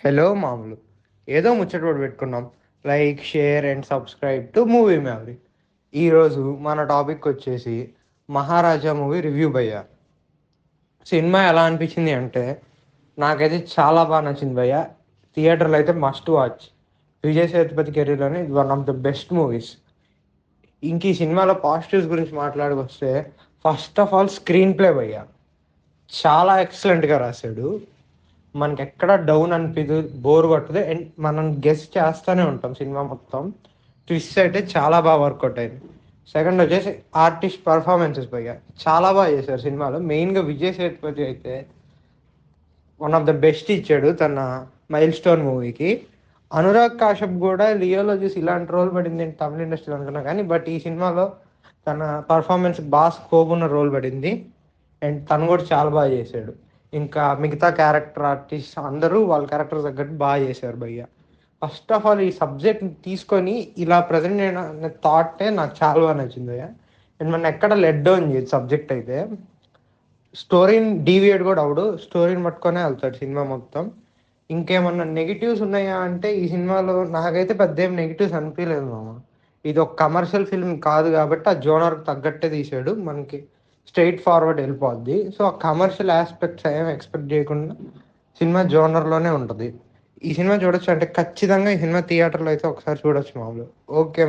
Hello మామూలు ఏదో ముచ్చటోడు పెట్టుకున్నాం. Like, share and subscribe to movie memory. ఈరోజు మన టాపిక్ వచ్చేసి మహారాజా మూవీ రివ్యూ భయ్య. సినిమా ఎలా అనిపించింది అంటే నాకైతే చాలా బాగా నచ్చింది భయ్య. థియేటర్లో అయితే మస్ట్ వాచ్. విజయ్ సేతుపతి కెరీర్లోనే ఇది one of the best movies. ఇంక ఈ సినిమాలో పాజిటివ్స్ గురించి మాట్లాడుకొస్తే first of all screenplay భయ్య చాలా ఎక్సలెంట్గా రాశాడు. మనకి ఎక్కడ డౌన్ అనిపించదు, బోర్ కొట్టదు అండ్ మనం గెస్ చేస్తూనే ఉంటాం సినిమా మొత్తం. ట్విస్ట్ అయితే చాలా బాగా వర్కౌట్ అయింది. సెకండ్ వచ్చేసి ఆర్టిస్ట్ పర్ఫార్మెన్సెస్ పైగా చాలా బాగా చేశారు సినిమాలో. మెయిన్గా విజయ్ సేతుపతి అయితే వన్ ఆఫ్ ద బెస్ట్ ఇచ్చాడు తన మైల్ స్టోన్ మూవీకి. అనురాగ్ కాశ్యప్ కూడా లియోలో చూసి ఇలాంటి రోల్ పడింది తమిళ ఇండస్ట్రీలో అనుకున్నా కానీ, బట్ ఈ సినిమాలో తన పర్ఫార్మెన్స్ బాగా స్కోప్ ఉన్న రోల్ పడింది అండ్ తను కూడా చాలా బాగా చేశాడు. ఇంకా మిగతా క్యారెక్టర్ ఆర్టిస్ట్ అందరూ వాళ్ళ క్యారెక్టర్ తగ్గట్టు బాగా చేశారు భయ్య. ఫస్ట్ ఆఫ్ ఆల్ ఈ సబ్జెక్ట్ తీసుకొని ఇలా ప్రజెంట్ చేయడం అనే థాటే నాకు చాలా బాగా నచ్చింది భయ్య. అండ్ మన ఎక్కడ లెట్ డౌన్ చేయదు సబ్జెక్ట్ అయితే. స్టోరీని డీవియేట్ కూడా అవడు, స్టోరీని పట్టుకొనే వెళ్తాడు సినిమా మొత్తం. ఇంకేమన్నా నెగిటివ్స్ ఉన్నాయా అంటే ఈ సినిమాలో నాకైతే పెద్ద ఏం నెగిటివ్స్ అనిపించలేదు మామ. ఇది ఒక కమర్షియల్ ఫిల్మ్ కాదు కాబట్టి ఆ జోనర్కి తగ్గట్టే తీసాడు. మనకి స్ట్రైట్ ఫార్వర్డ్ వెళ్ళిపోద్ది. సో ఆ కమర్షియల్ ఆస్పెక్ట్స్ ఏం ఎక్స్పెక్ట్ చేయకుండా సినిమా జోనర్లోనే ఉంటుంది. ఈ సినిమా చూడొచ్చు అంటే ఖచ్చితంగా ఈ సినిమా థియేటర్లో అయితే ఒకసారి చూడొచ్చు మామూలు. ఓకే.